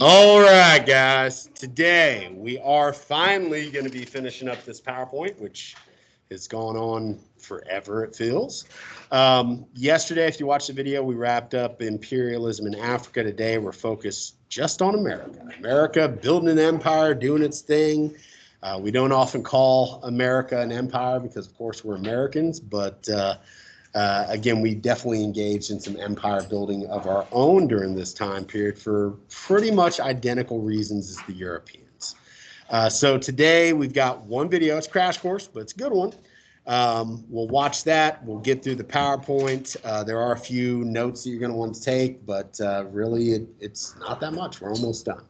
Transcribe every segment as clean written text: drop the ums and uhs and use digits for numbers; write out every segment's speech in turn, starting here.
All right, guys. Today we are finally going to be finishing up this PowerPoint, which has gone on forever, it feels. Yesterday, if you watched the video, we wrapped up imperialism in Africa. Today, we're focused just on America. America building an empire, doing its thing. We don't often call America an empire because, of course, we're Americans, but again, we definitely engaged in some empire building of our own during this time period for pretty much identical reasons as the Europeans. So today we've got one video. It's a crash course, but it's a good one. We'll watch that. We'll get through the PowerPoint. There are a few notes that you're going to want to take, but really it's not that much. We're almost done.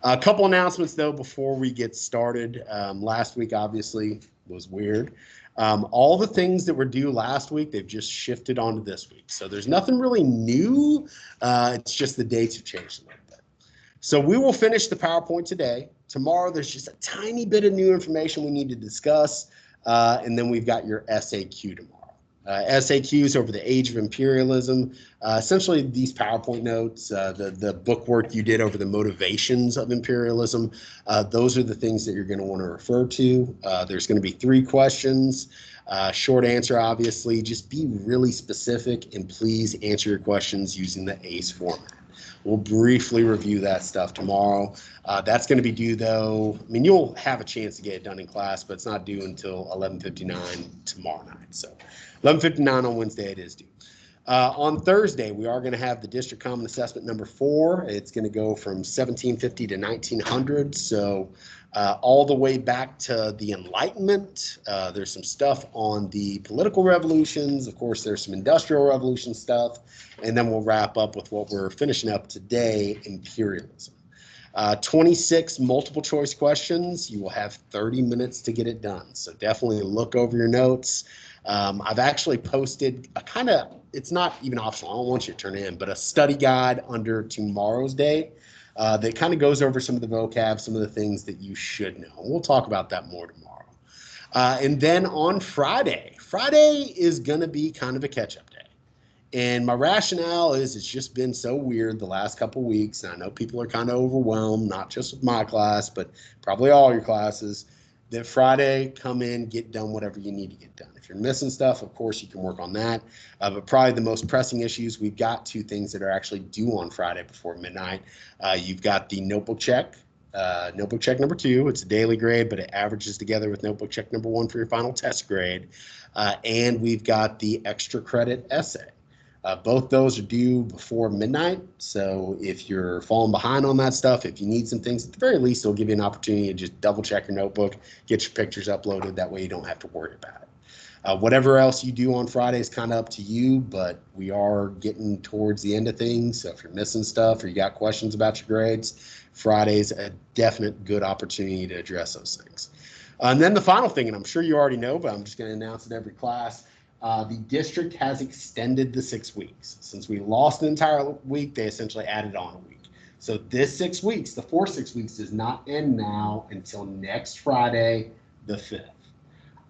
A couple announcements, though, before we get started. Last week, obviously, was weird. All the things that were due last week, they've just shifted onto this week. So there's nothing really new. It's just the dates have changed a little bit. So we will finish the PowerPoint today. Tomorrow, there's just a tiny bit of new information we need to discuss. And then we've got your SAQ tomorrow. SAQs over the age of imperialism. Essentially, these PowerPoint notes, the book work you did over the motivations of imperialism, those are the things that you're going to want to refer to. There's going to be 3 questions. Short answer, obviously. Just be really specific and please answer your questions using the ACE format. We'll briefly review that stuff tomorrow. That's going to be due, though. I mean, you'll have a chance to get it done in class, but it's not due until 11:59 tomorrow night. So 11:59 on Wednesday it is due. On Thursday, we are going to have the District Common Assessment number 4. It's going to go from 1750 to 1900. So all the way back to the Enlightenment. There's some stuff on the political revolutions. Of course, there's some industrial revolution stuff. And then we'll wrap up with what we're finishing up today, imperialism. 26 multiple choice questions. You will have 30 minutes to get it done. So definitely look over your notes. I've actually posted a kind of, it's not even optional, I don't want you to turn it in, but a study guide under tomorrow's date that kind of goes over some of the vocab, some of the things that you should know. We'll talk about that more tomorrow. And then on Friday is going to be kind of a catch-up day. And my rationale is it's just been so weird the last couple of weeks. And I know people are kind of overwhelmed, not just with my class, but probably all your classes. That Friday, come in, get done whatever you need to get done. If you're missing stuff, of course, you can work on that. But probably the most pressing issues, we've got 2 things that are actually due on Friday before midnight. You've got the notebook check. Notebook check number 2, it's a daily grade, but it averages together with notebook check number 1 for your final test grade. And we've got the extra credit essay. Both those are due before midnight. So if you're falling behind on that stuff, if you need some things, at the very least, it'll give you an opportunity to just double check your notebook, get your pictures uploaded. That way you don't have to worry about it. Whatever else you do on Friday is kind of up to you, but we are getting towards the end of things. So if you're missing stuff or you got questions about your grades, Friday's a definite good opportunity to address those things. And then the final thing, and I'm sure you already know, but I'm just going to announce it every class. The district has extended the 6 weeks. Since we lost an entire week, they essentially added on a week. So this 6 weeks, the 6 weeks, does not end now until next Friday, the 5th.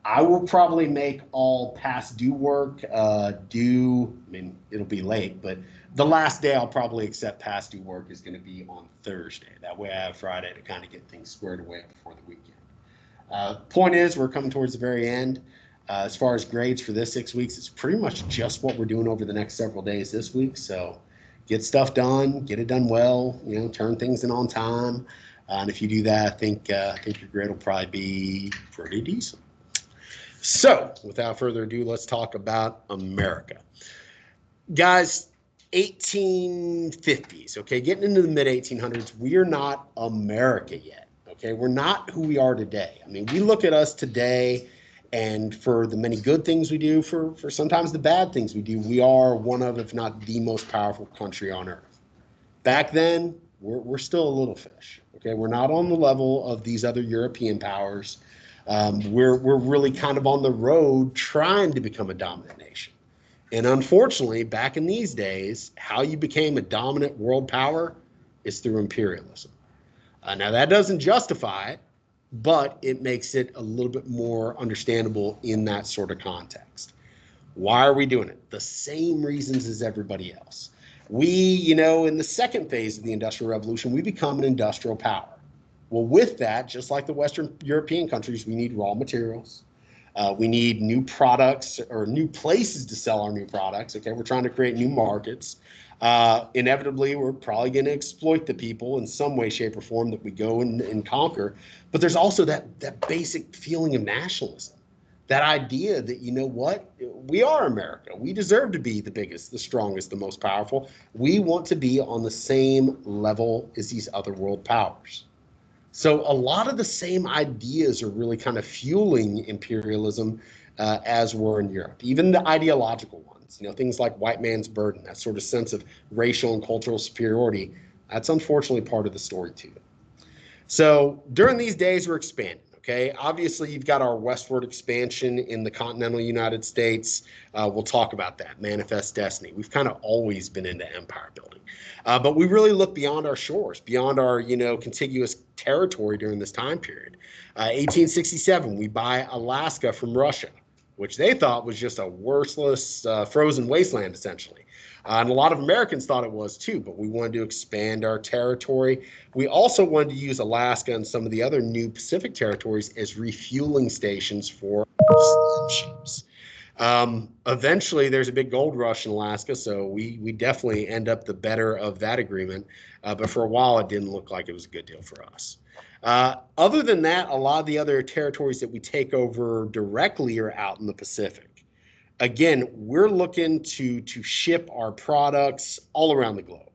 I will probably make all past due work due. I mean, it'll be late, but the last day I'll probably accept past due work is going to be on Thursday. That way I have Friday to kind of get things squared away before the weekend. Point is, we're coming towards the very end. As far as grades for this 6 weeks, it's pretty much just what we're doing over the next several days this week. So get stuff done, get it done well, turn things in on time. And if you do that, I think your grade will probably be pretty decent. So without further ado, let's talk about America. Guys, 1850s, okay, getting into the mid-1800s, we're not America yet, okay? We're not who we are today. I mean, we look at us today, and for the many good things we do, for sometimes the bad things we do, we are one of, if not the most powerful country on earth. Back then, we're still a little fish, okay? We're not on the level of these other European powers. We're really kind of on the road trying to become a dominant nation. And unfortunately, back in these days, how you became a dominant world power is through imperialism. Now, that doesn't justify it, but it makes it a little bit more understandable in that sort of context. Why are we doing it? The same reasons as everybody else. We, you know, in the second phase of the Industrial Revolution, we become an industrial power. Well, with that, just like the Western European countries, we need raw materials. We need new products or new places to sell our new products. Okay, we're trying to create new markets. Inevitably, we're probably going to exploit the people in some way, shape, or form that we go and conquer. But there's also that basic feeling of nationalism, that idea that, you know what, we are America. We deserve to be the biggest, the strongest, the most powerful. We want to be on the same level as these other world powers. So a lot of the same ideas are really kind of fueling imperialism as were in Europe, even the ideological ones, you know, things like white man's burden, that sort of sense of racial and cultural superiority. That's unfortunately part of the story too. So during these days, we're expanding. Okay, obviously you've got our westward expansion in the continental United States. We'll talk about that, manifest destiny. We've kind of always been into empire building, but we really look beyond our shores, beyond our, you know, contiguous territory during this time period. 1867, we buy Alaska from Russia, which they thought was just a worthless frozen wasteland, essentially. And a lot of Americans thought it was too, but we wanted to expand our territory. We also wanted to use Alaska and some of the other new Pacific territories as refueling stations for ships. Eventually, there's a big gold rush in Alaska, so we definitely end up the better of that agreement. But for a while, it didn't look like it was a good deal for us. Other than that, a lot of the other territories that we take over directly are out in the Pacific. Again, we're looking to ship our products all around the globe.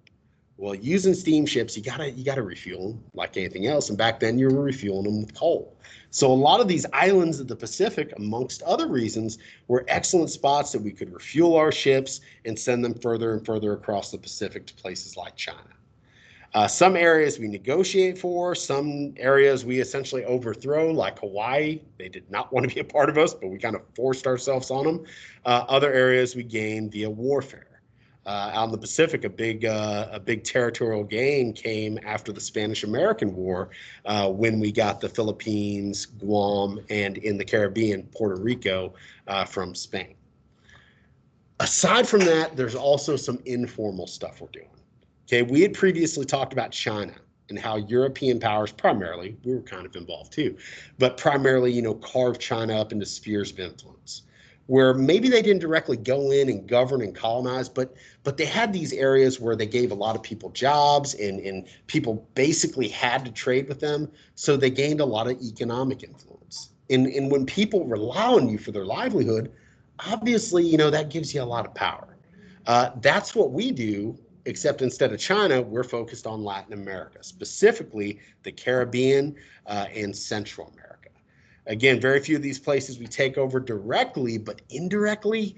Well, using steamships, you gotta refuel them like anything else. And back then, you were refueling them with coal. So a lot of these islands of the Pacific, amongst other reasons, were excellent spots that we could refuel our ships and send them further and further across the Pacific to places like China. Some areas we negotiate for, some areas we essentially overthrow, like Hawaii. They did not want to be a part of us, but we kind of forced ourselves on them. Other areas we gained via warfare. Out in the Pacific, a big territorial gain came after the Spanish-American War, when we got the Philippines, Guam, and in the Caribbean, Puerto Rico from Spain. Aside from that, there's also some informal stuff we're doing. Okay, we had previously talked about China and how European powers primarily, we were kind of involved too, but primarily, you know, carved China up into spheres of influence, where maybe they didn't directly go in and govern and colonize, but they had these areas where they gave a lot of people jobs and people basically had to trade with them, so they gained a lot of economic influence. And when people rely on you for their livelihood, obviously, you know, that gives you a lot of power. That's what we do. Except instead of China, we're focused on Latin America, specifically the Caribbean and Central America. Again, very few of these places we take over directly, but indirectly,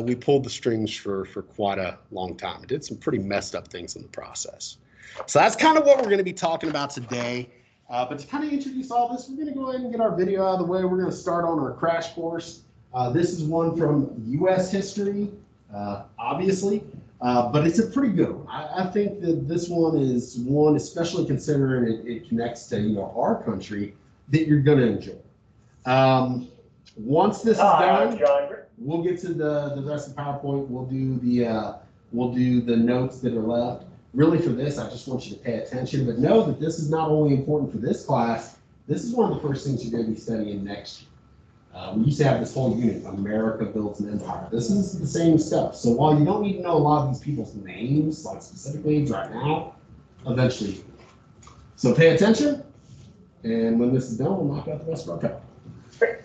we pulled the strings for quite a long time. Did some pretty messed up things in the process. So that's kind of what we're going to be talking about today. But to kind of introduce all this, we're going to go ahead and get our video out of the way. We're going to start on our crash course. This is one from U.S. history, obviously. But it's a pretty good one. I think that this one is one, especially considering it connects to, you know, our country, that you're going to enjoy. Once this is done, we'll get to the rest of the PowerPoint. We'll do the notes that are left. Really, for this, I just want you to pay attention, but know that this is not only important for this class. This is one of the first things you're going to be studying next year. We used to have this whole unit, America Builds an Empire. This is the same stuff. So while you don't need to know a lot of these people's names, like specific names right now, eventually you will. So pay attention, and when this is done, we'll knock out the rest of our PowerPoint.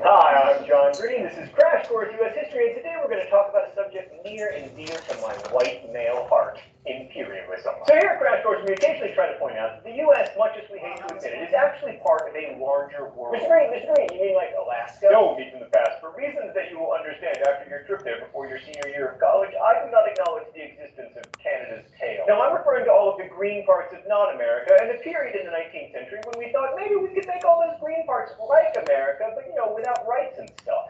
Hi, I'm John Green. This is Crash Course U.S. History, and today we're going to talk about a subject near and dear to my white male heart, imperialism. So here at Crash Course, we occasionally try to point out that the U.S., much as we hate to admit it, is actually part of a larger world. Mr. Green, you mean like Alaska? No, me from the past. For reasons that you will understand after your trip there before your senior year of college, I do not acknowledge the existence of Canada's tail. Now, I'm referring to all of the green parts of non-America and the period in the 19th century when we thought maybe we could make all those green parts like America, but, you know, without rights and stuff.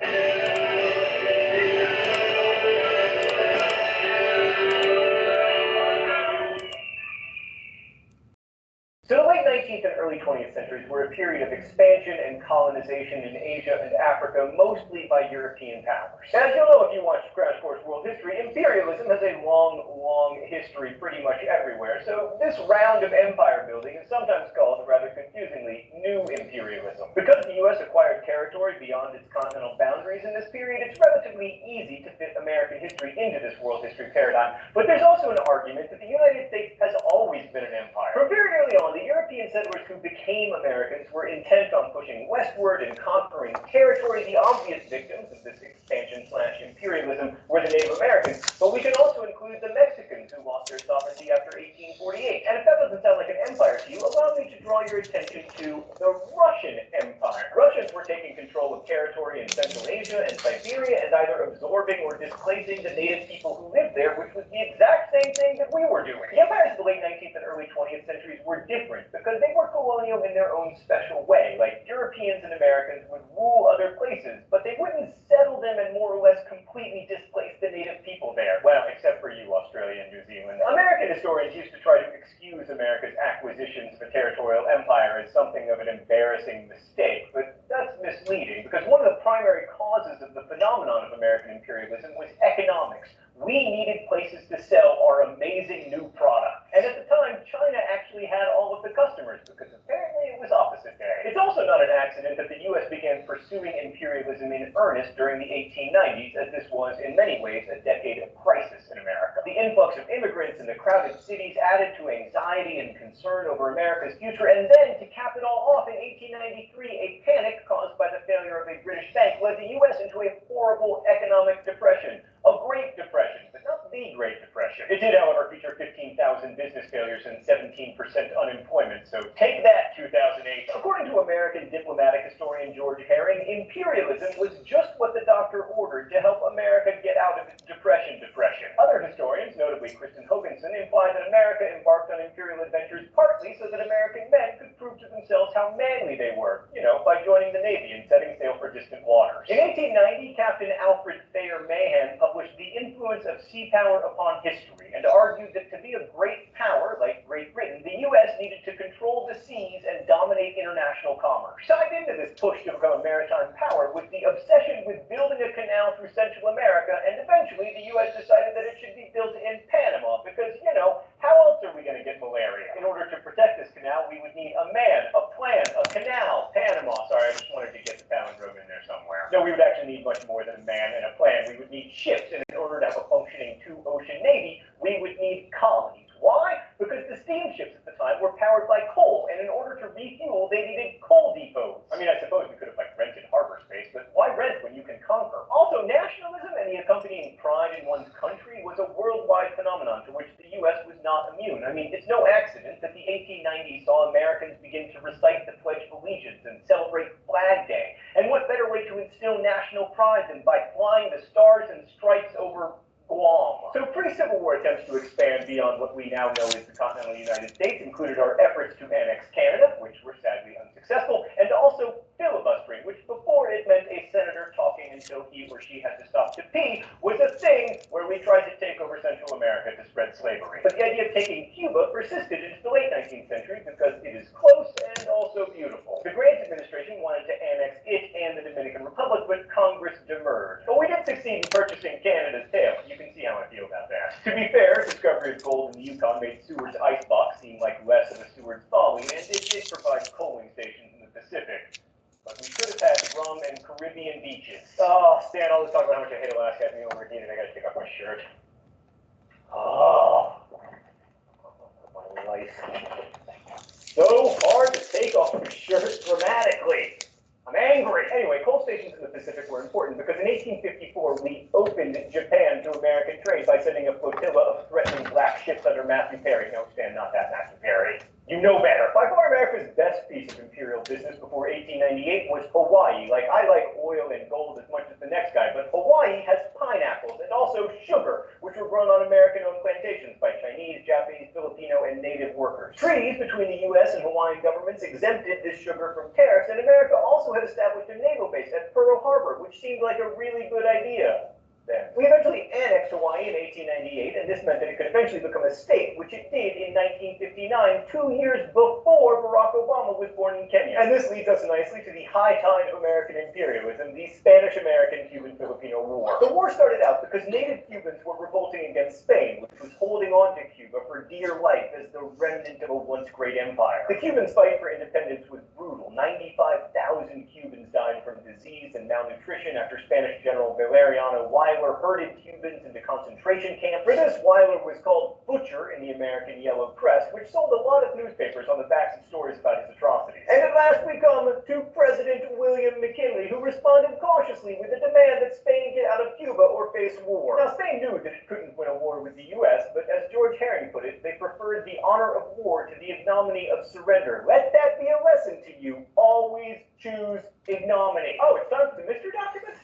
So the late 19th and early early 20th centuries were a period of expansion and colonization in Asia and Africa, mostly by European powers. As you'll know if you watch Crash Course World History, imperialism has a long, long history pretty much everywhere. So this round of empire building is sometimes called, rather confusingly, New Imperialism. Because the U.S. acquired territory beyond its continental boundaries in this period, it's relatively easy to fit American history into this world history paradigm. But there's also an argument that the United States has always been an empire. From very early on, the European settlers who became Americans were intent on pushing westward and conquering territory. The obvious victims of this expansion/imperialism were the Native Americans, but we can also include the Mexicans who lost their sovereignty after 1848. And if that doesn't sound like an empire to you, allow me to draw your attention to the Russian Empire. Russians were taking control of territory in Central Asia and Siberia and either absorbing or displacing the native people who lived there, which was the exact same thing that we were doing. The empires of the late 19th and early 20th centuries were different because they were colonial in their own special way. Like Europeans and Americans would rule other places, but they wouldn't settle them and more or less completely displace the native people there. Well, except for you, Australia and New Zealand. American historians used to try to excuse America's acquisitions of a territorial empire as something of an embarrassing mistake, but that's misleading because one of the primary causes of the phenomenon of American imperialism was economics. We needed places to sell our amazing new product. And at the time, China actually had all of the customers because apparently it was opposite day. It's also not an accident that the U.S. began pursuing imperialism in earnest during the 1890s, as this was in many ways a decade of crisis in America. The influx of immigrants in the crowded cities added to anxiety and concern over America's future, and then to cap it all off in 1893, a panic caused by the failure of a British bank led the U.S. into a horrible economic depression. A Great Depression, but not the Great Depression. It did, however, feature 15,000 business failures and 17% unemployment, so take that, 2008. According to American diplomatic historian George Herring, imperialism was just what the doctor ordered to help America get out of its depression. Other historians, notably Kristen Hoganson, imply that America embarked on imperial adventures partly so that American men could prove to themselves how manly they were, by joining the Navy and setting sail for distant waters. In 1890, Captain Alfred Thayer Mahan published The Influence of Sea Power Upon History and argued that to be a great power, like Great Britain, the U.S. needed to control the seas and dominate international commerce. Tied into this push to become a maritime power was the obsession with building a canal through Central America, and eventually the U.S. decided that it should be built in Panama because, how else are we going to get malaria? In order to protect this canal, we would need a man, a plan, a canal, Panama. Sorry, I just wanted to get the palindrome in there somewhere. No, we would actually need much more than a man and a plan. We would need ships, and in order to have a functioning two-ocean navy, we would need colonies. Why? Because the steamships at the time were powered by coal, and in order to refuel, they needed coal depots. I suppose we could have rented harbor space, but why rent when you can conquer? Also, nationalism and the accompanying pride in one's country was a worldwide phenomenon to which the U.S. was not immune. It's no accident that the 1890s saw Americans begin to recite the Pledge of Allegiance and celebrate Flag Day. And what better way to instill national pride than by flying the stars and stripes over Guam. So pre-Civil War attempts to expand beyond what we now know as the continental United States included our efforts to annex Canada, which were sadly unsuccessful, and also filibustering, which before it meant a senator talking until he or she had to stop to pee, was a thing where we tried to take over Central America to spread slavery. But the idea of taking Cuba persisted into the late 19th century because it is close and also beautiful. The Grant administration wanted to annex it and the Dominican Republic, but Congress demurred. But we did succeed in purchasing Canada's tail. You can see how I feel about that. To be fair, discovery of gold in the Yukon made Seward's icebox seem like less of a Seward's folly, and it did provide coaling stations in the Pacific. But we could have had rum and Caribbean beaches. Oh, Stan, all this talk about how much I hate Alaska has me overheated. I gotta take off my shirt. Oh, my life. So hard to take off your shirt dramatically. I'm angry. Anyway, coal stations in the Pacific were important because in 1854, we opened Japan to American trade by sending a flotilla of threatening black ships under Matthew Perry. No, Stan, not that Matthew Perry. You know better. By far, America's best piece of imperial business before 1898 was Hawaii. I like oil and gold as much as the next guy, but Hawaii has pineapples and also sugar, which were grown on American-owned plantations by Chinese, Japanese, Filipino, and native workers. Treaties between the U.S. and Hawaiian governments exempted this sugar from tariffs, and America also had established a naval base at Pearl Harbor, which seemed like a really good idea. We eventually annexed Hawaii in 1898, and this meant that it could eventually become a state, which it did in 1959, 2 years before Barack Obama was born in Kenya. And this leads us nicely to the high tide of American imperialism, the Spanish-American-Cuban-Filipino War. The war started out because native Cubans were revolting against Spain, which was holding on to Cuba for dear life as the remnant of a once great empire. The Cubans' fight for independence was brutal. 95,000 Cubans died from disease and malnutrition after Spanish General Valeriano Weyler herded Cubans into concentration camps. For this, Weyler was called Butcher in the American Yellow Press, which sold a lot of newspapers on the backs of stories about his atrocities. And at last we come to President William McKinley, who responded cautiously with a demand that Spain get out of Cuba or face war. Now, Spain knew that it couldn't win a war with the U.S., but as George Herring put it, they preferred the honor of war to the ignominy of surrender. Let that be a lesson to you. Always choose ignominy. Oh, it's time for the mystery document?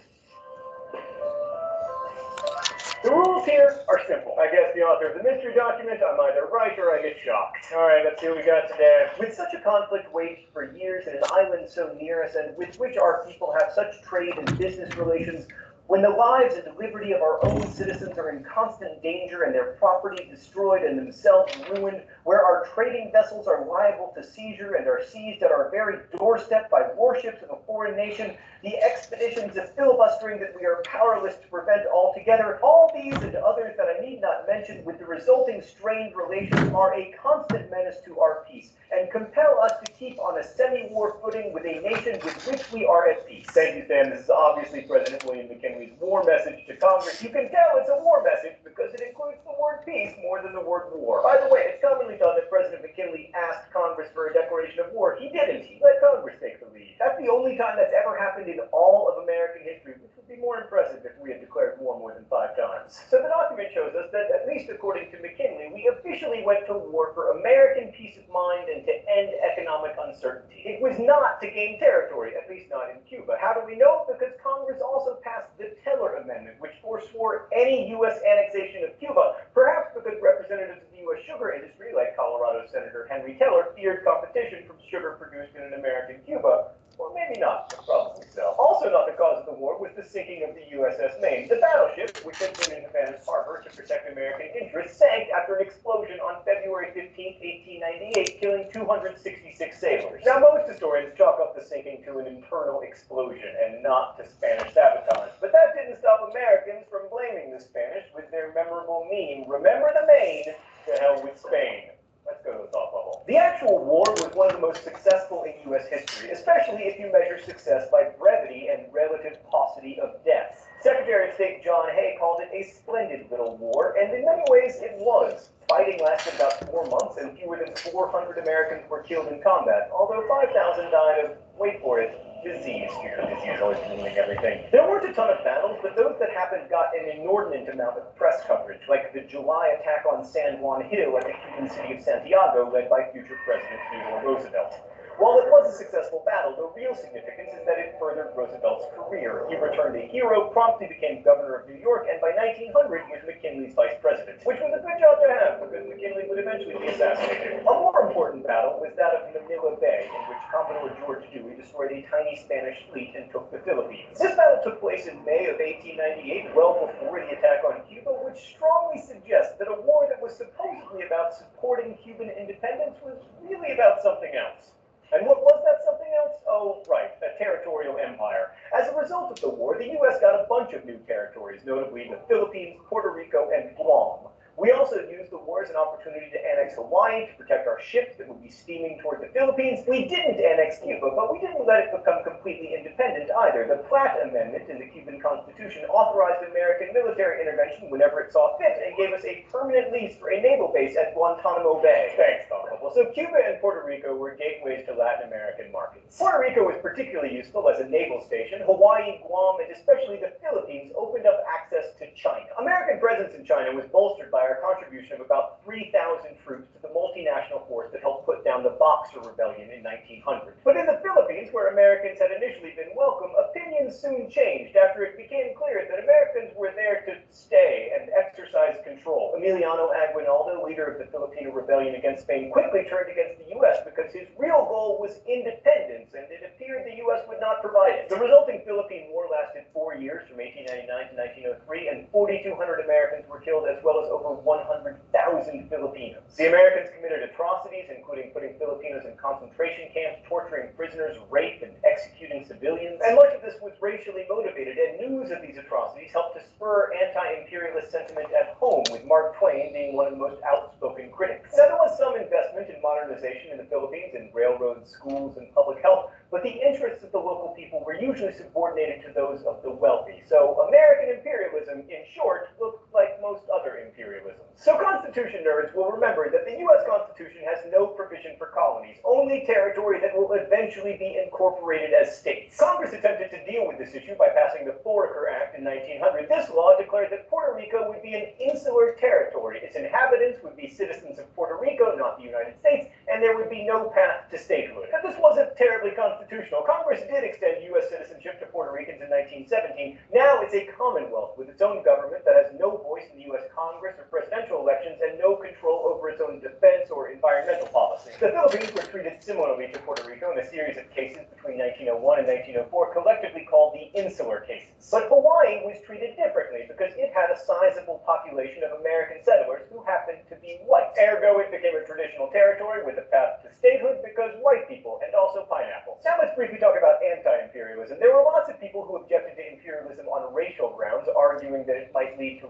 The rules here are simple. I guess the author of the mystery document, I'm either right or I get shocked. All right, let's see what we got today. With such a conflict waged for years in an island so near us, and with which our people have such trade and business relations, when the lives and the liberty of our own citizens are in constant danger and their property destroyed and themselves ruined, where our trading vessels are liable to seizure and are seized at our very doorstep by warships of a foreign nation, the expeditions of filibustering that we are powerless to prevent altogether, all these and others that I need not mention, with the resulting strained relations, are a constant menace to our peace, and compel us to keep on a semi-war footing with a nation with which we are at peace. Thank you, Sam. This is obviously President William McKinley's war message to Congress. You can tell it's a war message because it includes the word peace more than the word war. By the way, it's commonly thought that President McKinley asked Congress for a declaration of war. He didn't. He let Congress take the lead. That's the only time that's ever happened in all of American history, which would be more impressive if we had declared war more than 5 times. So the document shows us that, at least according to McKinley, we officially went to war for American peace of mind and to end economic uncertainty. It was not to gain territory, at least not in Cuba. How do we know? Because Congress also passed the Teller Amendment, which forswore any U.S. annexation of Cuba, perhaps because representatives of the U.S. sugar industry, like Colorado Senator Henry Teller, feared competition from sugar produced in an American Cuba. Or maybe not, probably so. Also not the cause of the war was the sinking of the USS Maine. The battleship, which had been in Havana Harbor to protect American interests, sank after an explosion on February 15, 1898, killing 266 sailors. Now, most historians chalk up the sinking to an internal explosion and not to Spanish sabotage. But that didn't stop Americans from blaming the Spanish with their memorable meme, "Remember the Maine, to hell with Spain." Let's go to the thought bubble. The actual war was one of the most successful in U.S. history, especially if you measure success by brevity and relative paucity of deaths. Secretary of State John Hay called it a splendid little war, and in many ways it was. Fighting lasted about 4 months, and fewer than 400 Americans were killed in combat, although 5,000 died of, wait for it, disease here. Disease always meaning everything. There weren't a ton of battles, but those that happened got an inordinate amount of press coverage, like the July attack on San Juan Hill at the Cuban city of Santiago, led by future President Theodore Roosevelt. While it was a successful battle, the real significance is that it furthered Roosevelt's career. He returned a hero, promptly became governor of New York, and by 1900 was McKinley's vice president, which was a good job to have because McKinley would eventually be assassinated. A more important battle was that of Manila Bay, in which Commodore George Dewey destroyed a tiny Spanish fleet and took the Philippines. This battle took place in May of 1898, well before the attack on Cuba, which strongly suggests that a war that was supposedly about supporting Cuban independence was really about something else. And what was that something else? Oh, right, a territorial empire. As a result of the war, the U.S. got a bunch of new territories, notably the Philippines, Puerto Rico, and Guam. We also used the war as an opportunity to annex Hawaii to protect our ships that would be steaming toward the Philippines. We didn't annex Cuba, but we didn't let it become completely independent either. The Platt Amendment in the Cuban Constitution authorized American military intervention whenever it saw fit and gave us a permanent lease for a naval base at Guantanamo Bay. Thanks, Honorable. So Cuba and Puerto Rico were gateways to Latin American markets. Puerto Rico was particularly useful as a naval station. Hawaii, Guam, and especially the Philippines opened up access to China. American presence in China was bolstered by our contribution of about 3,000 troops to the multinational force that helped put down the Boxer Rebellion in 1900. But in the Philippines, where Americans had initially been welcome, opinions soon changed after it became clear that Americans were there to stay and exercise control. Emiliano Aguinaldo, leader of the Filipino rebellion against Spain, quickly turned against the U.S. because his real goal was independence, and it appeared the U.S. would not provide it. The resulting Philippine War lasted 4 years, from 1899 to 1903, and 4,200 Americans were killed, as well as over 100,000 Filipinos. The Americans committed atrocities, including putting Filipinos in concentration camps, torturing prisoners, rape, and executing civilians. And much of this was racially motivated, and news of these atrocities helped to spur anti-imperialist sentiment at home, with Mark Twain being one of the most outspoken critics. Now, there was some investment in modernization in the Philippines, in railroads, schools, and public health, but the interests of the local people were usually subordinated to those of the wealthy. So American imperialism, in short, looked like most other imperialisms. So Constitution nerds will remember that the U.S. Constitution has no provision for colonies, only territory that will eventually be incorporated as states. Congress attempted to deal with this issue by passing the Foraker Act in 1900. This law declared that Puerto Rico would be an insular territory. Its inhabitants would be citizens of Puerto Rico, not the United States, and there would be no path to statehood. Now, this wasn't terribly constitutional. Congress did extend U.S. citizenship to Puerto Ricans in 1917. Now it's a commonwealth with its own government that has no voice in the U.S. Congress or presidential elections and no control over its own defense or environmental policy. The Philippines were treated similarly to Puerto Rico in a series of cases between 1901 and 1904, collectively called the Insular Cases. But Hawaii was treated differently because it had a sizable population of American settlers who happened to be white. Ergo, it became a traditional territory with a path to statehood because white people, and also pineapples. Now let's briefly talk about anti-imperialism. There were lots of people who objected to imperialism on racial grounds, arguing that it might lead to,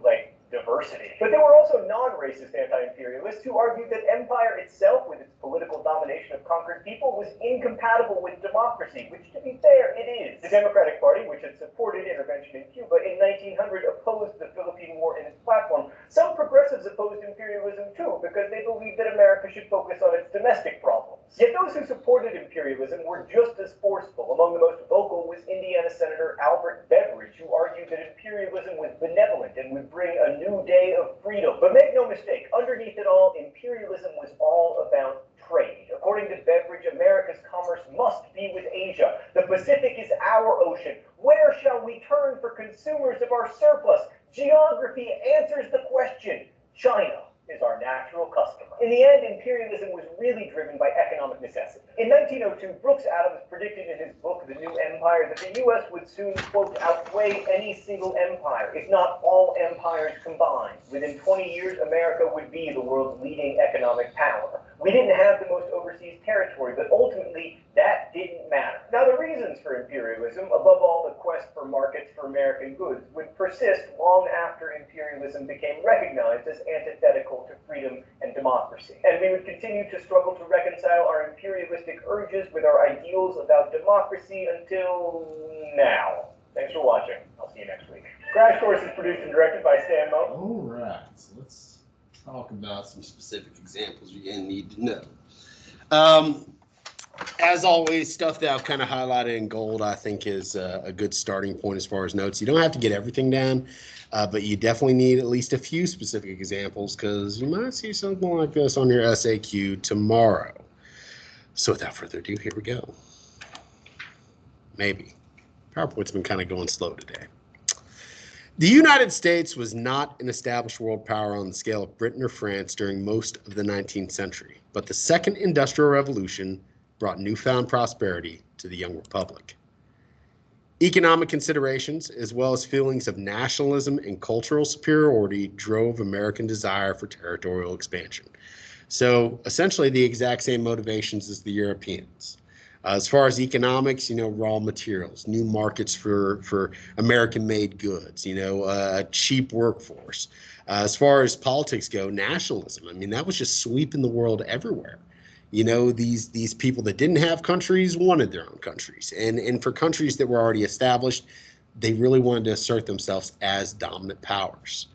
diversity. But there were also non-racist anti-imperialists who argued that empire itself, with its political domination of conquered people, was incompatible with democracy, which, to be fair, it is. The Democratic Party, which had supported intervention in Cuba in 1900, opposed the Philippine War in its platform. Some progressives opposed imperialism too, because they believed that America should focus on its domestic problems. Yet those who supported imperialism were just as forceful. Among the most vocal was Indiana Senator Albert Beveridge, who argued that imperialism was benevolent and would bring a new day of freedom. But make no mistake, underneath it all, imperialism was all about trade. According to Beveridge, America's commerce must be with Asia. The Pacific is our ocean. Where shall we turn for consumers of our surplus? Geography answers the question. China is our natural customer. In the end, imperialism was really driven by economic necessity. In 1902, Brooks Adams predicted in his book, The New Empire, that the U.S. would soon, quote, outweigh any single empire, if not all empires combined. Within 20 years, America would be the world's leading economic power. We didn't have the most overseas territory, but ultimately, that didn't matter. Now, the reasons for imperialism, above all the quest for markets for American goods, would persist long after imperialism became recognized as antithetical to freedom and democracy. And we would continue to struggle to reconcile our imperialistic urges with our ideals about democracy until now. Thanks for watching. I'll see you next week. Crash Course is produced and directed by Stan Mo. All right, so let's talk about some specific examples you're going to need to know. As always, stuff that I've kind of highlighted in gold, I think is a good starting point as far as notes. You don't have to get everything down, but you definitely need at least a few specific examples because you might see something like this on your SAQ tomorrow. So without further ado, here we go. Maybe. PowerPoint's been kind of going slow today. The United States was not an established world power on the scale of Britain or France during most of the 19th century, but the Second Industrial Revolution brought newfound prosperity to the young republic. Economic considerations, as well as feelings of nationalism and cultural superiority, drove American desire for territorial expansion. So essentially the exact same motivations as the Europeans. As far as economics, raw materials, new markets for American-made goods, a cheap workforce. As far as politics go, nationalism, that was just sweeping the world everywhere. These people that didn't have countries wanted their own countries. And for countries that were already established, they really wanted to assert themselves as dominant powers.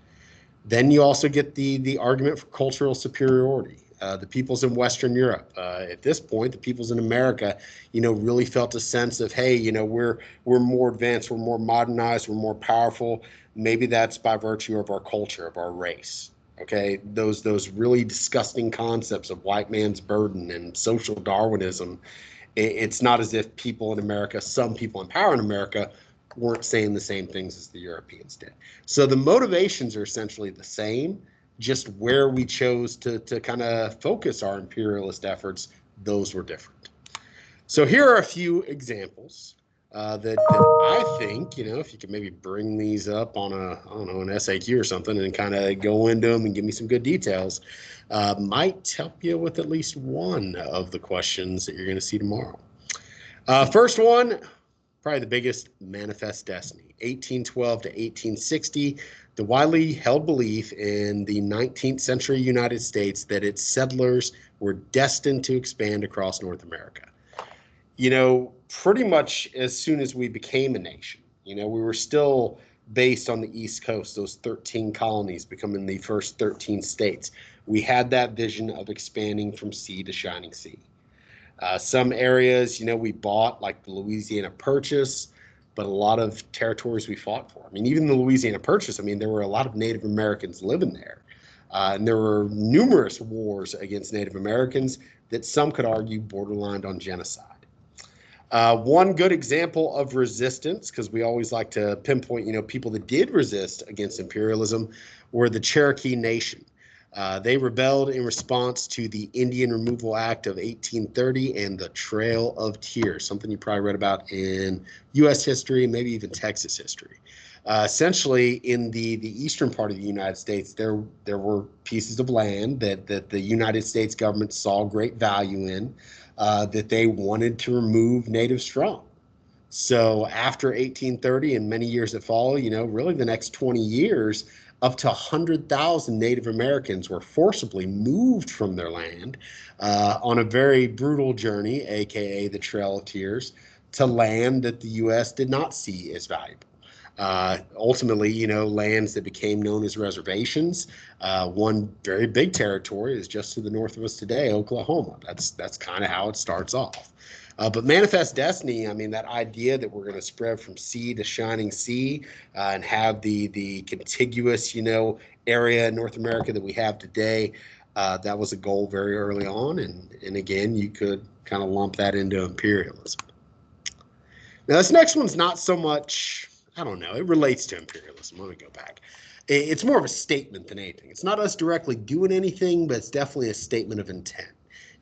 Then you also get the argument for cultural superiority. The peoples in Western Europe, at this point, the peoples in America, really felt a sense of, hey, we're more advanced, we're more modernized, we're more powerful. Maybe that's by virtue of our culture, of our race. Okay, those really disgusting concepts of white man's burden and social Darwinism. It's not as if people in America, some people in power in America, weren't saying the same things as the Europeans did. So the motivations are essentially the same. just where we chose to kind of focus our imperialist efforts, those were different. So here are a few examples that I think, if you could maybe bring these up on an SAQ or something and kind of go into them and give me some good details, might help you with at least one of the questions that you're going to see tomorrow. First one, probably the biggest, Manifest Destiny, 1812 to 1860. The widely held belief in the 19th century United States that its settlers were destined to expand across North America. Pretty much as soon as we became a nation, we were still based on the East Coast, those 13 colonies becoming the first 13 states. We had that vision of expanding from sea to shining sea. Some areas, we bought, like the Louisiana Purchase, but a lot of territories we fought for. Even the Louisiana Purchase, there were a lot of Native Americans living there. And there were numerous wars against Native Americans that some could argue borderlined on genocide. One good example of resistance, because we always like to pinpoint, people that did resist against imperialism, were the Cherokee Nation. They rebelled in response to the Indian Removal Act of 1830 and the Trail of Tears, something you probably read about in U.S. history, maybe even Texas history. Essentially, in the eastern part of the United States, there were pieces of land that the United States government saw great value in, that they wanted to remove natives from. So after 1830 and many years that follow, really the next 20 years, up to 100,000 Native Americans were forcibly moved from their land on a very brutal journey, aka the Trail of Tears, to land that the U.S. did not see as valuable. Ultimately, lands that became known as reservations. One very big territory is just to the north of us today, Oklahoma. That's kind of how it starts off. But Manifest Destiny, that idea that we're going to spread from sea to shining sea and have the contiguous, area in North America that we have today, that was a goal very early on. And again, you could kind of lump that into imperialism. Now, this next one's not so much, I don't know, it relates to imperialism. Let me go back. It's more of a statement than anything. It's not us directly doing anything, but it's definitely a statement of intent.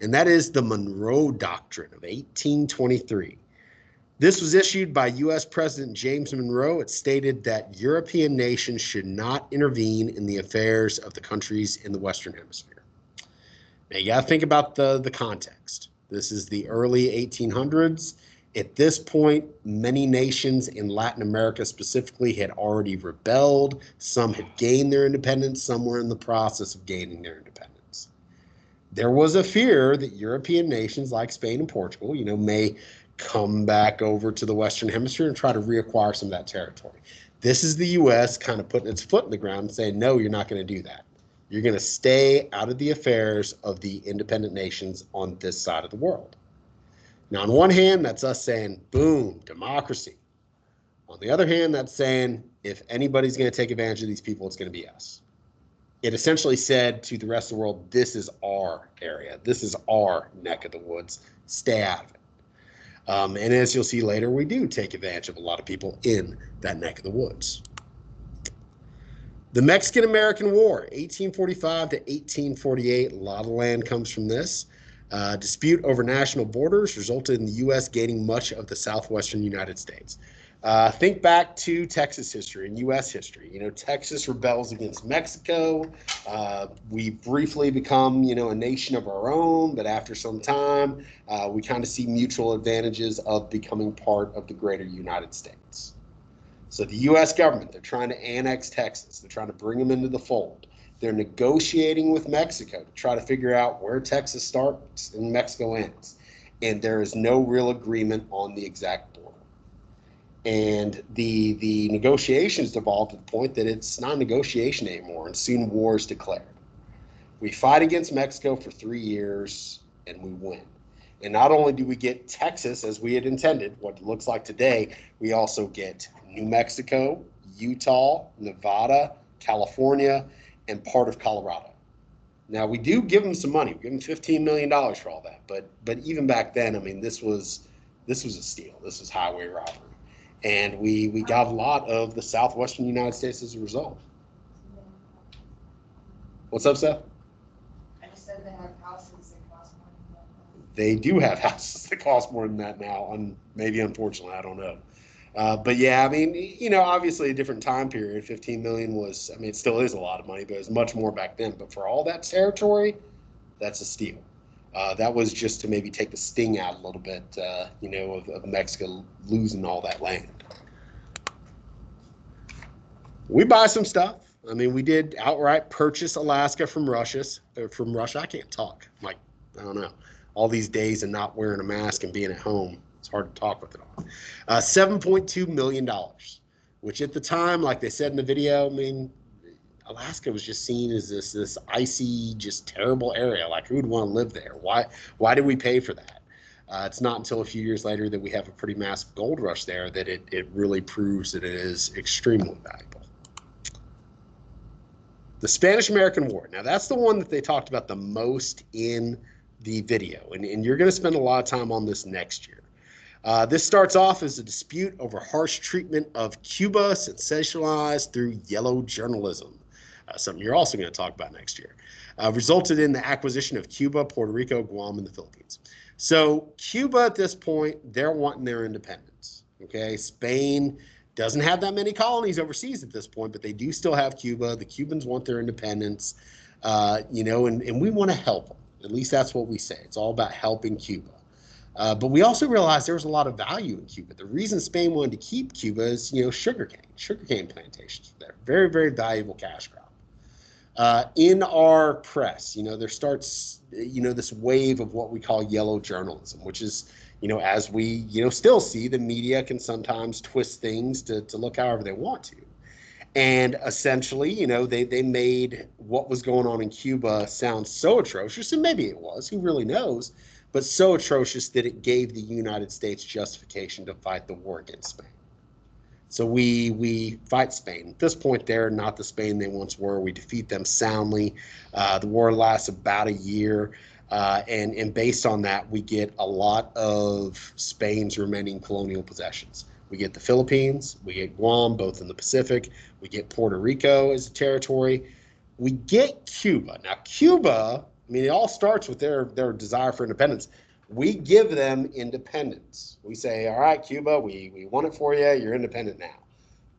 And that is the Monroe Doctrine of 1823. This was issued by U.S. President James Monroe. It stated that European nations should not intervene in the affairs of the countries in the Western Hemisphere. Now, you got to think about the context. This is the early 1800s. At this point, many nations in Latin America specifically had already rebelled. Some had gained their independence. Some were in the process of gaining their independence. There was a fear that European nations like Spain and Portugal, may come back over to the Western Hemisphere and try to reacquire some of that territory. This is the U.S. kind of putting its foot in the ground and saying, no, you're not going to do that. You're going to stay out of the affairs of the independent nations on this side of the world. Now, on one hand, that's us saying, boom, democracy. On the other hand, that's saying, if anybody's going to take advantage of these people, it's going to be us. It essentially said to the rest of the world, this is our area. This is our neck of the woods. Stay out of it. And as you'll see later, we do take advantage of a lot of people in that neck of the woods. The Mexican-American War, 1845 to 1848. A lot of land comes from this. Dispute over national borders resulted in the U.S. gaining much of the southwestern United States. Think back to Texas history and U.S. history. Texas rebels against Mexico. We briefly become, a nation of our own, but after some time, we kind of see mutual advantages of becoming part of the greater United States. So the U.S. government, they're trying to annex Texas. They're trying to bring them into the fold. They're negotiating with Mexico to try to figure out where Texas starts and Mexico ends. And there is no real agreement on the exact border. And the negotiations devolved to the point that it's not a negotiation anymore, and soon war is declared. We fight against Mexico for 3 years, and we win. And not only do we get Texas as we had intended, what it looks like today, we also get New Mexico, Utah, Nevada, California, and part of Colorado. Now, we do give them some money. We give them $15 million for all that. But even back then, this was a steal. This was highway robbery. And we got a lot of the southwestern United States as a result. What's up, Seth? I just said they have houses that cost more than that. They do have houses that cost more than that now, maybe unfortunately, I don't know. But yeah, I mean, you know, obviously a different time period. 15 million was, I mean, it still is a lot of money, but it was much more back then. But for all that territory, that's a steal. That was just to maybe take the sting out a little bit, you know, of Mexico losing all that land. We buy some stuff. I mean, we did outright purchase Alaska from Russia. I can't talk. I'm like, I don't know. All these days and not wearing a mask and being at home, it's hard to talk with it on. $7.2 million, which at the time, like they said in the video, I mean, Alaska was just seen as this icy, just terrible area. Like, who would want to live there? Why did we pay for that? It's not until a few years later that we have a pretty massive gold rush there that it really proves that it is extremely valuable. The Spanish-American War. Now, that's the one that they talked about the most in the video, and you're going to spend a lot of time on this next year. This starts off as a dispute over harsh treatment of Cuba, sensationalized through yellow journalism, something you're also going to talk about next year. Resulted in the acquisition of Cuba, Puerto Rico, Guam, and the Philippines. So Cuba at this point, they're wanting their independence. Okay, Spain doesn't have that many colonies overseas at this point, but they do still have Cuba. The Cubans want their independence, you know, and we want to help them. At least that's what we say. It's all about helping Cuba. But we also realized there was a lot of value in Cuba. The reason Spain wanted to keep Cuba is, you know, sugarcane plantations there. Very, very valuable cash crop. In our press, you know, there starts, you know, this wave of what we call yellow journalism, which is, you know, as we, you know, still see, the media can sometimes twist things to look however they want to. And essentially, you know, they made what was going on in Cuba sound so atrocious, and maybe it was, who really knows, but so atrocious that it gave the United States justification to fight the war against Spain. So we fight Spain. At this point, they're not the Spain they once were. We defeat them soundly. The war lasts about a year. And based on that, we get a lot of Spain's remaining colonial possessions. We get the Philippines, we get Guam, both in the Pacific, we get Puerto Rico as a territory, we get Cuba. Now, Cuba, I mean, it all starts with their desire for independence. We give them independence. We say, all right, Cuba, we want it for you, you're independent now,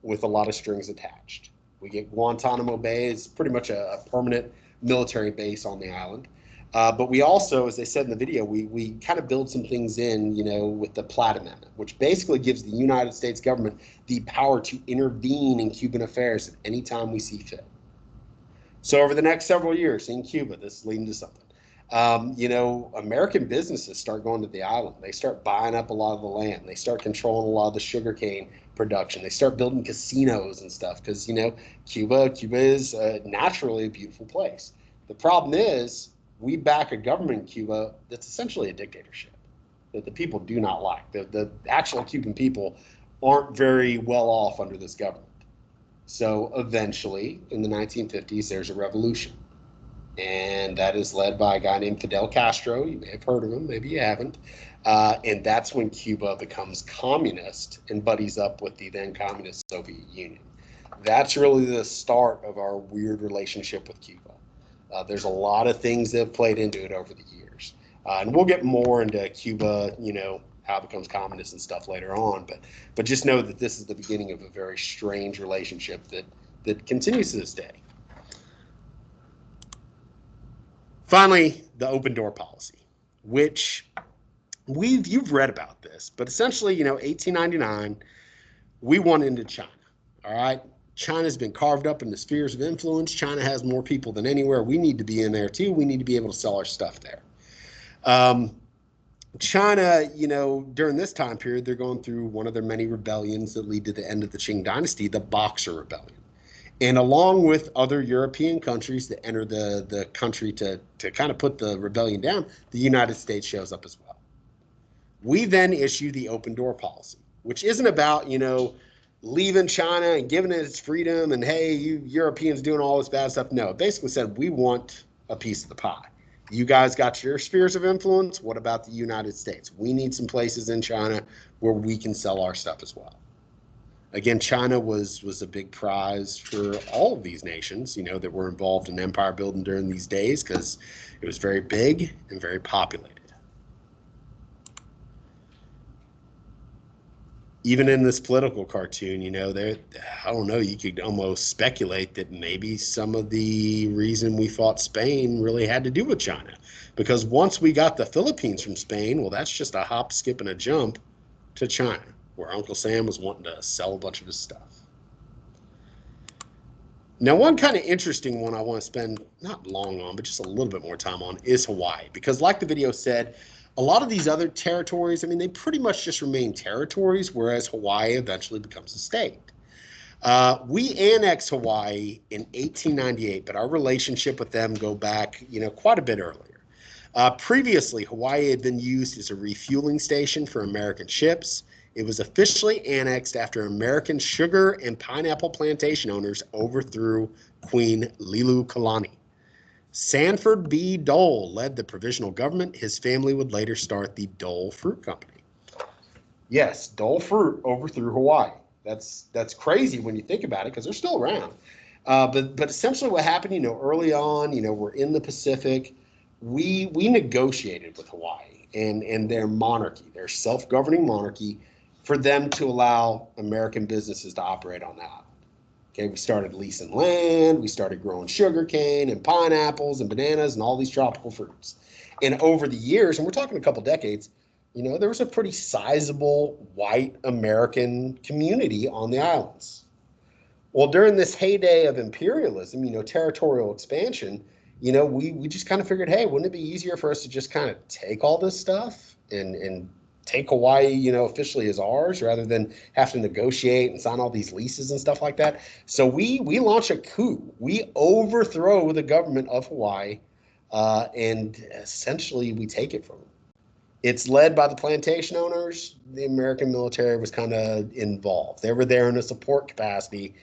with a lot of strings attached. We get Guantanamo Bay, it's pretty much a permanent military base on the island. But we also, as they said in the video, we kind of build some things in, you know, with the Platt Amendment, which basically gives the United States government the power to intervene in Cuban affairs at any time we see fit. So over the next several years in Cuba, this is leading to something. You know, American businesses start going to the island. They start buying up a lot of the land. They start controlling a lot of the sugarcane production. They start building casinos and stuff because, you know, Cuba is naturally a beautiful place. The problem is, we back a government in Cuba that's essentially a dictatorship that the people do not like. The actual Cuban people aren't very well off under this government. So eventually, in the 1950s, there's a revolution. And that is led by a guy named Fidel Castro. You may have heard of him, maybe you haven't. And that's when Cuba becomes communist and buddies up with the then communist Soviet Union. That's really the start of our weird relationship with Cuba. There's a lot of things that have played into it over the years. And we'll get more into Cuba, you know, how it becomes communist and stuff later on. But just know that this is the beginning of a very strange relationship that continues to this day. Finally, the open door policy, which you've read about this, but essentially, you know, 1899, we went into China, all right? China's been carved up into spheres of influence. China has more people than anywhere. We need to be in there too. We need to be able to sell our stuff there. China, you know, during this time period, they're going through one of their many rebellions that lead to the end of the Qing Dynasty, the Boxer Rebellion. And along with other European countries that enter the country to kind of put the rebellion down, the United States shows up as well. We then issue the open door policy, which isn't about, you know, leaving China and giving it its freedom and, hey, you Europeans doing all this bad stuff. No, it basically said we want a piece of the pie. You guys got your spheres of influence. What about the United States? We need some places in China where we can sell our stuff as well. Again, China was a big prize for all of these nations, that were involved in empire building during these days because it was very big and very populated. Even in this political cartoon, I don't know, you could almost speculate that maybe some of the reason we fought Spain really had to do with China. Because once we got the Philippines from Spain, well, that's just a hop, skip, and a jump to China, where Uncle Sam was wanting to sell a bunch of his stuff. Now, one kind of interesting one I want to spend not long on, but just a little bit more time on is Hawaii. Because like the video said, a lot of these other territories, they pretty much just remain territories, whereas Hawaii eventually becomes a state. We annexed Hawaii in 1898, but our relationship with them go back, quite a bit earlier. Previously, Hawaii had been used as a refueling station for American ships. It was officially annexed after American sugar and pineapple plantation owners overthrew Queen Liliuokalani. Sanford B. Dole led the provisional government. His family would later start the Dole Fruit Company. Yes, Dole Fruit overthrew Hawaii. That's crazy when you think about it, because they're still around. But essentially what happened, early on, we're in the Pacific. We negotiated with Hawaii and their monarchy, their self-governing monarchy, for them to allow American businesses to operate on that island. Okay, we started leasing land, we started growing sugarcane and pineapples and bananas and all these tropical fruits. And over the years, and we're talking a couple decades, there was a pretty sizable white American community on the islands. Well, during this heyday of imperialism, territorial expansion, we just kind of figured, hey, wouldn't it be easier for us to just kind of take all this stuff and take Hawaii, officially as ours, rather than have to negotiate and sign all these leases and stuff like that? So we launch a coup. We overthrow the government of Hawaii, and essentially we take it from them. It's led by the plantation owners. The American military was kind of involved. They were there in a support capacity.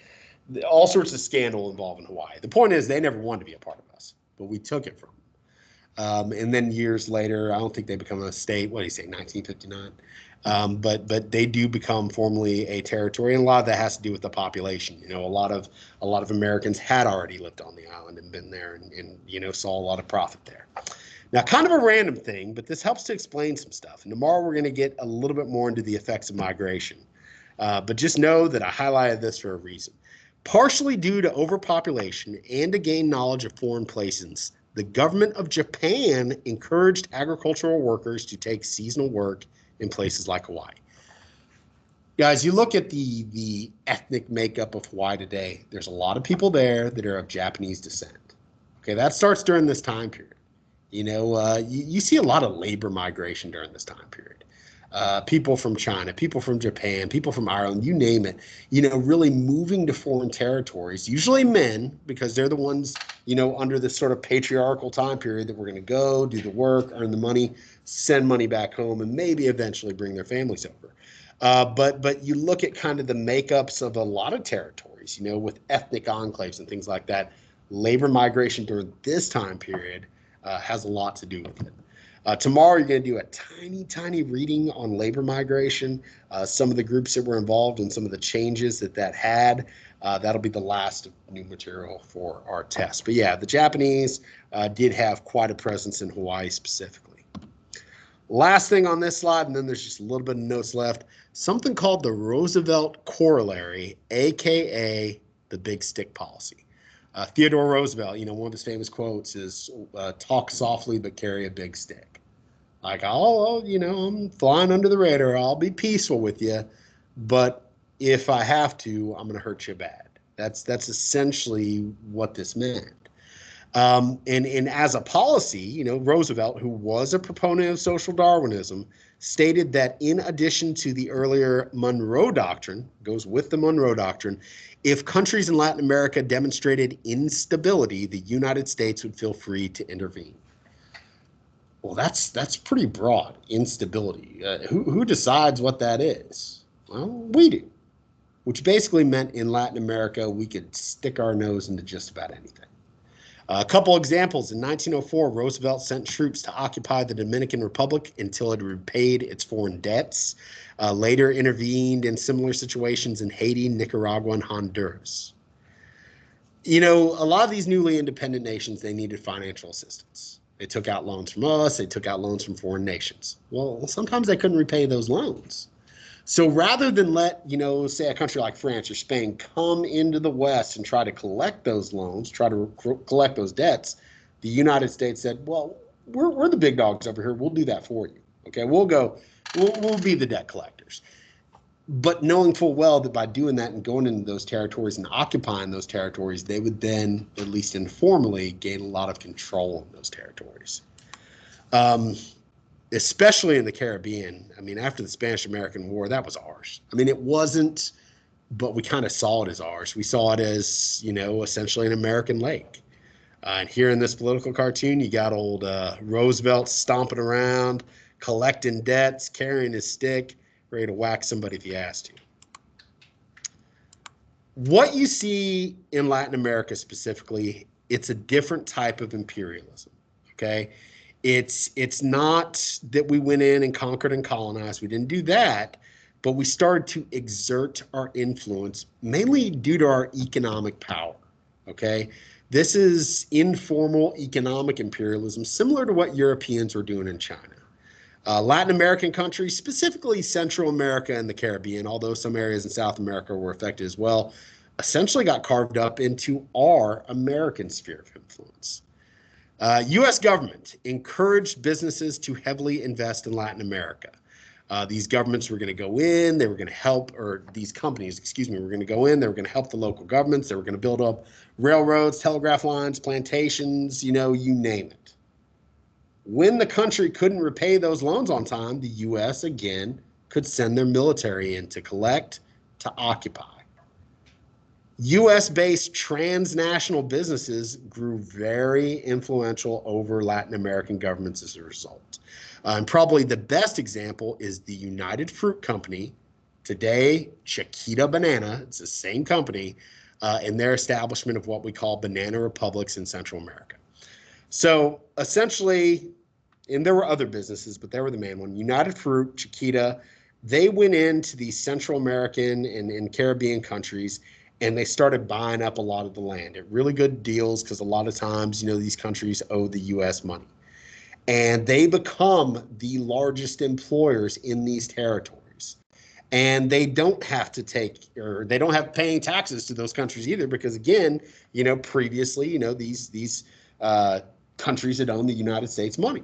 All sorts of scandal involved in Hawaii. The point is, they never wanted to be a part of us, but we took it from them. And then years later, I don't think they become a state. What do you say, 1959? But they do become formally a territory, and a lot of that has to do with the population. A lot of Americans had already lived on the island and been there, and saw a lot of profit there. Now, kind of a random thing, but this helps to explain some stuff. And tomorrow we're going to get a little bit more into the effects of migration. But just know that I highlighted this for a reason. Partially due to overpopulation and to gain knowledge of foreign places, the government of Japan encouraged agricultural workers to take seasonal work in places like Hawaii. Guys, you look at the ethnic makeup of Hawaii today, there's a lot of people there that are of Japanese descent. Okay, that starts during this time period. You see a lot of labor migration during this time period. People from China, people from Japan, people from Ireland, you name it, really moving to foreign territories, usually men, because they're the ones, under this sort of patriarchal time period that we're going to go, do the work, earn the money, send money back home, and maybe eventually bring their families over. But you look at kind of the makeups of a lot of territories, with ethnic enclaves and things like that. Labor migration during this time period has a lot to do with it. Tomorrow, you're going to do a tiny reading on labor migration, some of the groups that were involved and some of the changes that had. That'll be the last new material for our test. But yeah, the Japanese did have quite a presence in Hawaii specifically. Last thing on this slide, and then there's just a little bit of notes left, something called the Roosevelt Corollary, aka the Big Stick Policy. Theodore Roosevelt, one of his famous quotes is, talk softly but carry a big stick. Like, I'm flying under the radar. I'll be peaceful with you, but if I have to, I'm going to hurt you bad. That's essentially what this meant. And as a policy, Roosevelt, who was a proponent of social Darwinism, stated that in addition to the earlier Monroe Doctrine, goes with the Monroe Doctrine, if countries in Latin America demonstrated instability, the United States would feel free to intervene. Well, that's pretty broad, instability. Who decides what that is? Well, we do, which basically meant in Latin America, we could stick our nose into just about anything. A couple examples. In 1904, Roosevelt sent troops to occupy the Dominican Republic until it repaid its foreign debts. Later intervened in similar situations in Haiti, Nicaragua, and Honduras. You know, a lot of these newly independent nations, they needed financial assistance. They took out loans from us. They took out loans from foreign nations. Well, sometimes they couldn't repay those loans. So rather than let, you know, say a country like France or Spain come into the West and try to collect those loans, try to collect those debts, the United States said, well, we're the big dogs over here. We'll do that for you. Okay, we'll be the debt collectors. But knowing full well that by doing that and going into those territories and occupying those territories, they would then, at least informally, gain a lot of control in those territories. Especially in the Caribbean. I mean, after the Spanish-American War, that was ours. I mean, it wasn't, but we kind of saw it as ours. We saw it as, you know, essentially an American lake. And here in this political cartoon, you got old Roosevelt stomping around, collecting debts, carrying his stick, ready to whack somebody if he has to. What you see in Latin America specifically, it's a different type of imperialism, okay? It's not that we went in and conquered and colonized. We didn't do that, but we started to exert our influence mainly due to our economic power, okay? This is informal economic imperialism, similar to what Europeans were doing in China. Latin American countries, specifically Central America and the Caribbean, although some areas in South America were affected as well, essentially got carved up into our American sphere of influence. U.S. government encouraged businesses to heavily invest in Latin America. These governments were going to go in, they were going to help, or these companies, excuse me, were going to go in, they were going to help the local governments, they were going to build up railroads, telegraph lines, plantations, you know, you name it. When the country couldn't repay those loans on time, the U.S. again could send their military in to collect, to occupy. U.S.-based transnational businesses grew very influential over Latin American governments as a result. And probably the best example is the United Fruit Company, today Chiquita Banana, it's the same company, in their establishment of what we call banana republics in Central America. So essentially, and there were other businesses, but they were the main one, United Fruit, Chiquita, they went into these Central American and Caribbean countries and they started buying up a lot of the land at really good deals because a lot of times, you know, these countries owe the U.S. money. And they become the largest employers in these territories. And they don't have to they don't have paying taxes to those countries either because, again, you know, previously, you know, these countries had owned the United States money.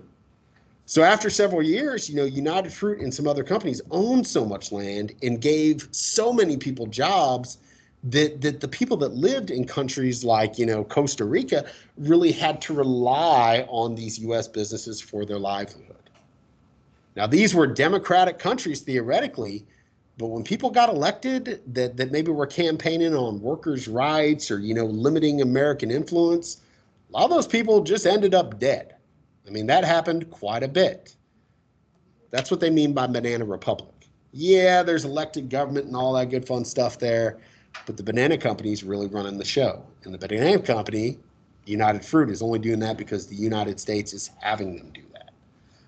So after several years, you know, United Fruit and some other companies owned so much land and gave so many people jobs that the people that lived in countries like, you know, Costa Rica really had to rely on these U.S. businesses for their livelihood. Now, these were democratic countries theoretically, but when people got elected that maybe were campaigning on workers' rights or, you know, limiting American influence, a lot of those people just ended up dead. I mean, that happened quite a bit. That's what they mean by banana republic. Yeah, there's elected government and all that good fun stuff there, but the banana company is really running the show. And the banana company, United Fruit, is only doing that because the United States is having them do that.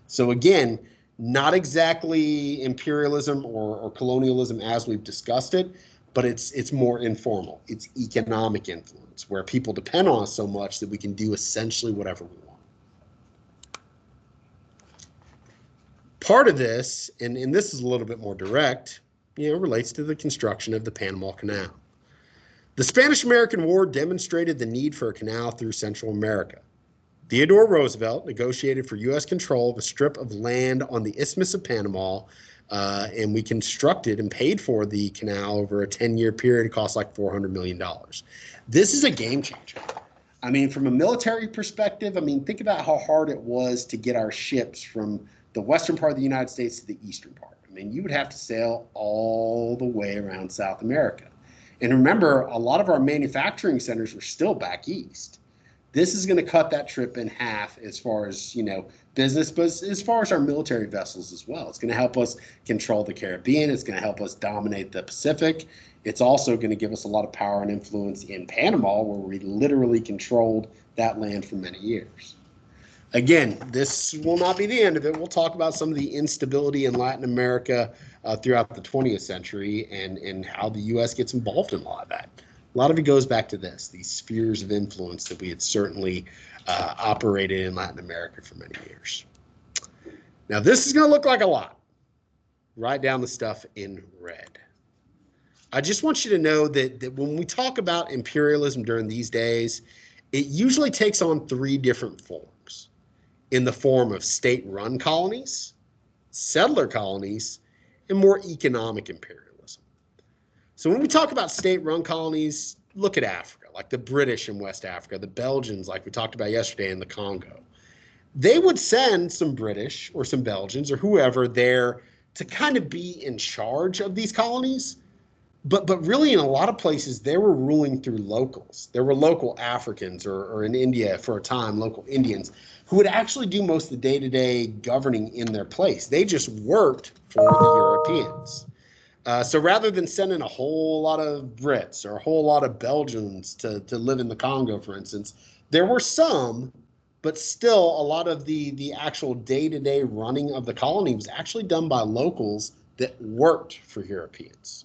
So again, not exactly imperialism or colonialism as we've discussed it, but it's more informal. It's economic influence where people depend on us so much that we can do essentially whatever we want. Part of this, and this is a little bit more direct, you know, relates to the construction of the Panama Canal. The Spanish-American War demonstrated the need for a canal through Central America. Theodore Roosevelt negotiated for U.S. control of a strip of land on the Isthmus of Panama, and we constructed and paid for the canal over a 10-year period. It cost like $400 million. This is a game changer. I mean, from a military perspective, I mean, think about how hard it was to get our ships from the western part of the United States to the eastern part. I mean, you would have to sail all the way around South America. And remember, a lot of our manufacturing centers were still back east. This is going to cut that trip in half as far as, you know, business, but as far as our military vessels as well. It's going to help us control the Caribbean. It's going to help us dominate the Pacific. It's also going to give us a lot of power and influence in Panama, where we literally controlled that land for many years. Again, this will not be the end of it. We'll talk about some of the instability in Latin America throughout the 20th century and how the U.S. gets involved in a lot of that. A lot of it goes back to this, these spheres of influence that we had certainly operated in Latin America for many years. Now, this is going to look like a lot. Write down the stuff in red. I just want you to know that when we talk about imperialism during these days, it usually takes on three different forms. In the form of state-run colonies, settler colonies, and more economic imperialism. So when we talk about state-run colonies, look at Africa, like the British in West Africa, the Belgians, like we talked about yesterday, in the Congo. They would send some British or some Belgians or whoever there to kind of be in charge of these colonies. But really, in a lot of places, they were ruling through locals. There were local Africans or in India for a time, local Indians who would actually do most of the day-to-day governing in their place. They just worked for the Europeans. So rather than sending a whole lot of Brits or a whole lot of Belgians to live in the Congo, for instance, there were some, but still a lot of the actual day-to-day running of the colony was actually done by locals that worked for Europeans.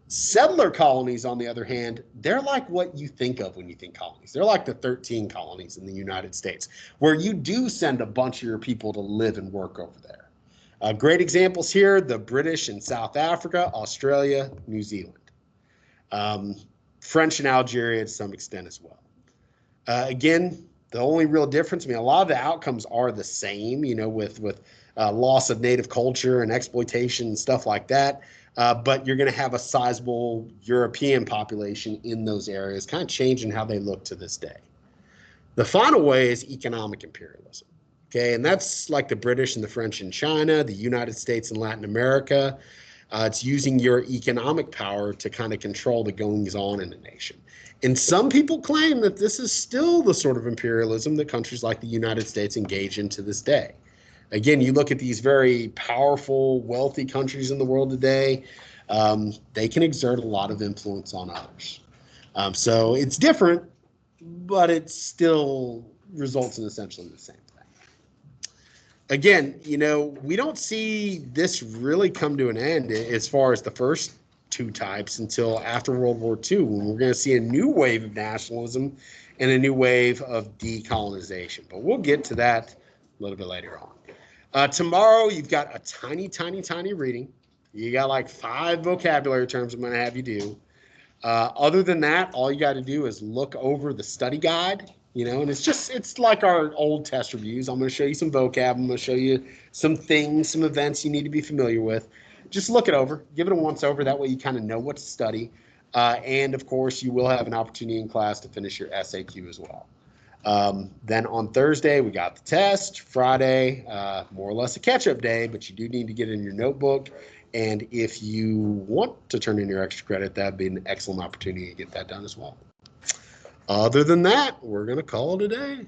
Settler colonies, on the other hand, they're like what you think of when you think colonies. They're like the 13 colonies in the United States, where you do send a bunch of your people to live and work over there. Great examples here, the British in South Africa, Australia, New Zealand. French in Algeria to some extent as well. Again, the only real difference, I mean, a lot of the outcomes are the same, you know, with loss of native culture and exploitation and stuff like that. But you're going to have a sizable European population in those areas, kind of changing how they look to this day. The final way is economic imperialism. Okay, and that's like the British and the French in China, the United States and Latin America. It's using your economic power to kind of control the goings-on in a nation. And some people claim that this is still the sort of imperialism that countries like the United States engage in to this day. Again, you look at these very powerful, wealthy countries in the world today, they can exert a lot of influence on others. So it's different, but it still results in essentially the same thing. Again, you know, we don't see this really come to an end as far as the first two types until after World War II, when we're going to see a new wave of nationalism and a new wave of decolonization. But we'll get to that a little bit later on. Tomorrow, you've got a tiny reading. You got like 5 vocabulary terms I'm going to have you do. Other than that, all you got to do is look over the study guide, you know, and it's like our old test reviews. I'm going to show you some vocab. I'm going to show you some things, some events you need to be familiar with. Just look it over, give it a once over. That way you kind of know what to study. And of course, you will have an opportunity in class to finish your SAQ as well. Then on Thursday, we got the test. Friday, more or less a catch-up day, but you do need to get it in your notebook. And if you want to turn in your extra credit, that'd be an excellent opportunity to get that done as well. Other than that, we're going to call it a day.